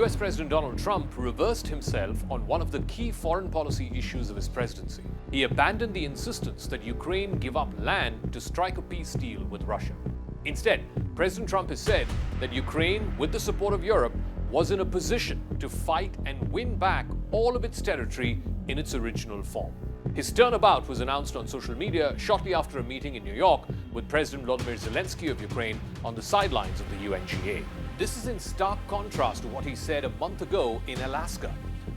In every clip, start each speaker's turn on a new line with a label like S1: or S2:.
S1: US President Donald Trump reversed himself on one of the key foreign policy issues of his presidency. He abandoned the insistence that Ukraine give up land to strike a peace deal with Russia. Instead, President Trump has said that Ukraine, with the support of Europe, was in a position to fight and win back all of its territory in its original form. His turnabout was announced on social media shortly after a meeting in New York with President Volodymyr Zelensky of Ukraine on the sidelines of the UNGA. This is in stark contrast to what he said a month ago in Alaska.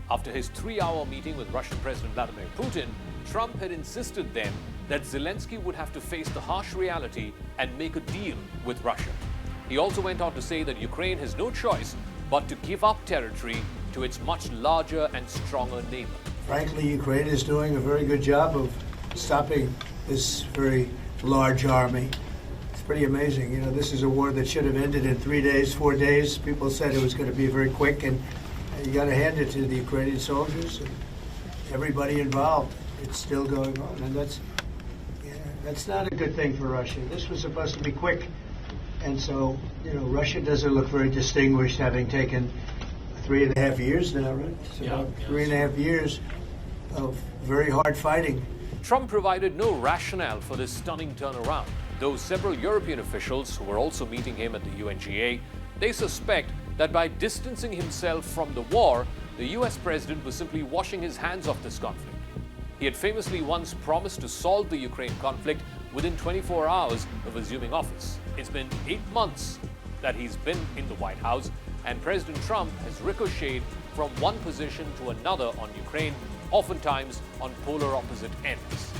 S1: After his 3-hour meeting with Russian President Vladimir Putin, Trump had insisted then that Zelensky would have to face the harsh reality and make a deal with Russia. He also went on to say that Ukraine has no choice but to give up territory to its much larger and stronger neighbor.
S2: Frankly, Ukraine is doing a very good job of stopping this very large army. It's pretty amazing. You know, this is a war that should have ended in 3 days, 4 days. People said it was going to be very quick, and you got to hand it to the Ukrainian soldiers and everybody involved. It's still going on, and that's not a good thing for Russia. This was supposed to be quick, and so, you know, Russia doesn't look very distinguished, having taken 3.5 years now, right? It's about 3.5 years of very hard fighting.
S1: Trump provided no rationale for this stunning turnaround, though several European officials who were also meeting him at the UNGA, they suspect that by distancing himself from the war, the US president was simply washing his hands off this conflict. He had famously once promised to solve the Ukraine conflict within 24 hours of assuming office. It's been 8 months that he's been in the White House, and President Trump has ricocheted from one position to another on Ukraine, oftentimes on polar opposite ends.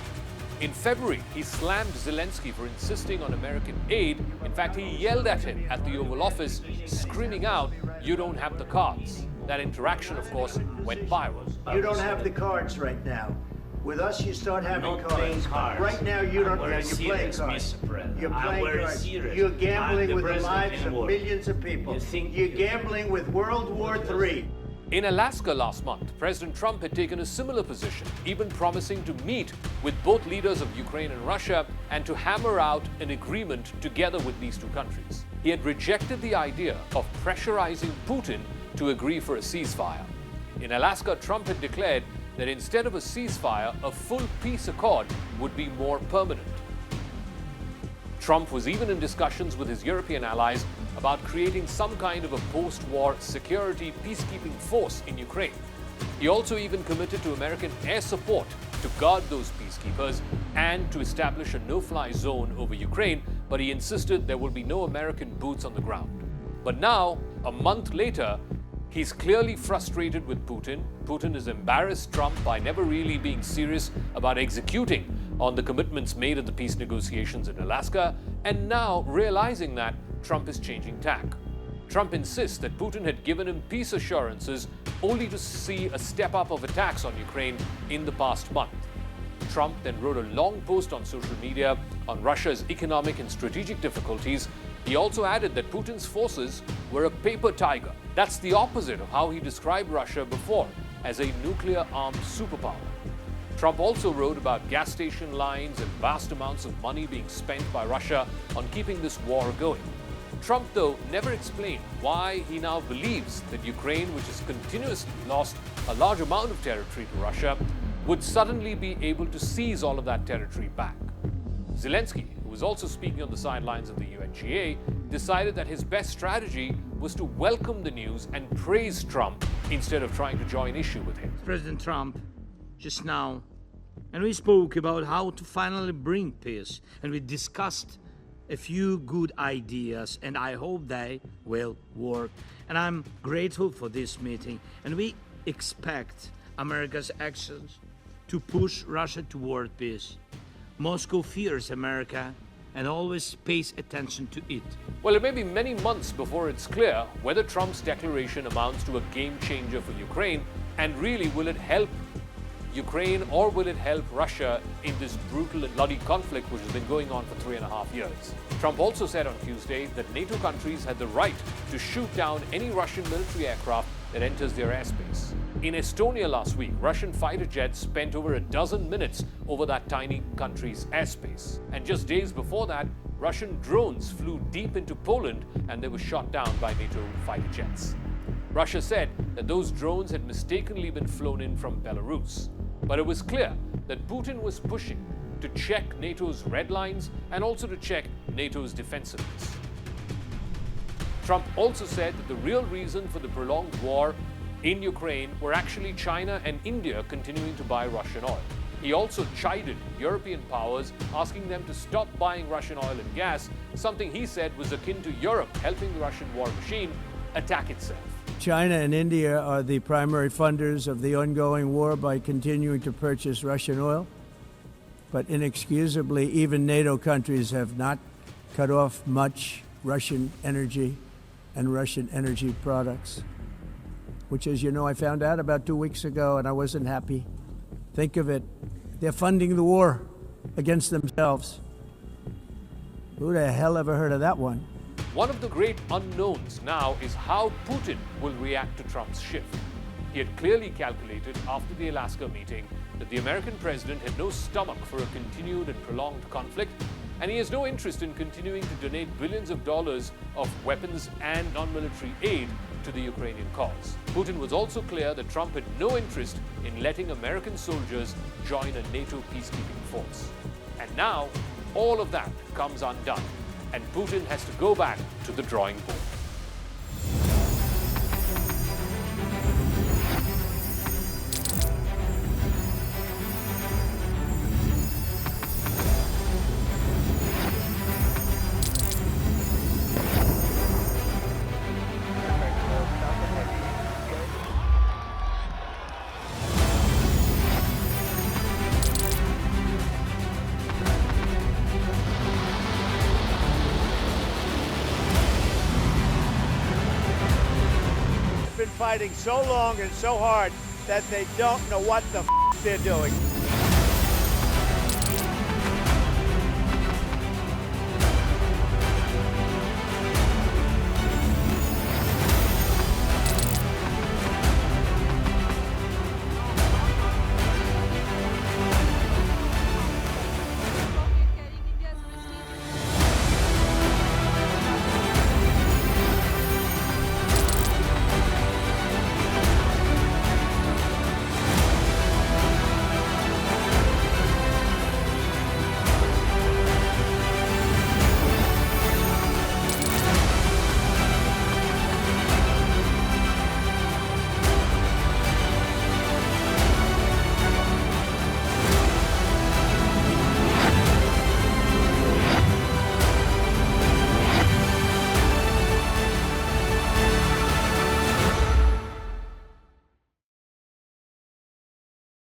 S1: In February, he slammed Zelensky for insisting on American aid. In fact, he yelled at him at the Oval Office, screaming out, "You don't have the cards." That interaction, of course, went viral.
S2: You don't have the cards right now. With us, you start having cards. Right now, you don't have. You're playing cards. You're playing cards. You're gambling with the lives of millions of people. You're gambling with World War III.
S1: In Alaska last month, President Trump had taken a similar position, even promising to meet with both leaders of Ukraine and Russia and to hammer out an agreement together with these two countries. He had rejected the idea of pressurizing Putin to agree for a ceasefire. In Alaska, Trump had declared that instead of a ceasefire, a full peace accord would be more permanent. Trump was even in discussions with his European allies about creating some kind of a post-war security peacekeeping force in Ukraine. He also even committed to American air support to guard those peacekeepers and to establish a no-fly zone over Ukraine, but he insisted there will be no American boots on the ground. But now, a month later, he's clearly frustrated with Putin. Putin has embarrassed Trump by never really being serious about executing on the commitments made at the peace negotiations in Alaska, and now realizing that, Trump is changing tack. Trump insists that Putin had given him peace assurances only to see a step up of attacks on Ukraine in the past month. Trump then wrote a long post on social media on Russia's economic and strategic difficulties. He also added that Putin's forces were a paper tiger. That's the opposite of how he described Russia before, as a nuclear-armed superpower. Trump also wrote about gas station lines and vast amounts of money being spent by Russia on keeping this war going. Trump, though, never explained why he now believes that Ukraine, which has continuously lost a large amount of territory to Russia, would suddenly be able to seize all of that territory back. Zelensky, who was also speaking on the sidelines of the UNGA, decided that his best strategy was to welcome the news and praise Trump instead of trying to join issue with him.
S3: President Trump just now, and we spoke about how to finally bring peace, and we discussed a few good ideas, and I hope they will work. And I'm grateful for this meeting, and we expect America's actions to push Russia toward peace. Moscow fears America and always pays attention to it.
S1: Well, it may be many months before it's clear whether Trump's declaration amounts to a game changer for Ukraine, and really, will it help Ukraine or will it help Russia in this brutal and bloody conflict which has been going on for 3.5 years? Trump also said on Tuesday that NATO countries had the right to shoot down any Russian military aircraft that enters their airspace. In Estonia last week, Russian fighter jets spent over a dozen minutes over that tiny country's airspace. And just days before that, Russian drones flew deep into Poland and they were shot down by NATO fighter jets. Russia said that those drones had mistakenly been flown in from Belarus. But it was clear that Putin was pushing to check NATO's red lines and also to check NATO's defensiveness. Trump also said that the real reason for the prolonged war in Ukraine were actually China and India continuing to buy Russian oil. He also chided European powers, asking them to stop buying Russian oil and gas, something he said was akin to Europe helping the Russian war machine attack itself.
S2: China and India are the primary funders of the ongoing war by continuing to purchase Russian oil. But inexcusably, even NATO countries have not cut off much Russian energy and Russian energy products, which, as you know, I found out about 2 weeks ago, and I wasn't happy. Think of it. They're funding the war against themselves. Who the hell ever heard of that one?
S1: One of the great unknowns now is how Putin will react to Trump's shift. He had clearly calculated after the Alaska meeting that the American president had no stomach for a continued and prolonged conflict, and he has no interest in continuing to donate billions of dollars of weapons and non-military aid to the Ukrainian cause. Putin was also clear that Trump had no interest in letting American soldiers join a NATO peacekeeping force. And now, all of that comes undone, and Putin has to go back to the drawing board.
S4: Been fighting so long and so hard that they don't know what the they're doing.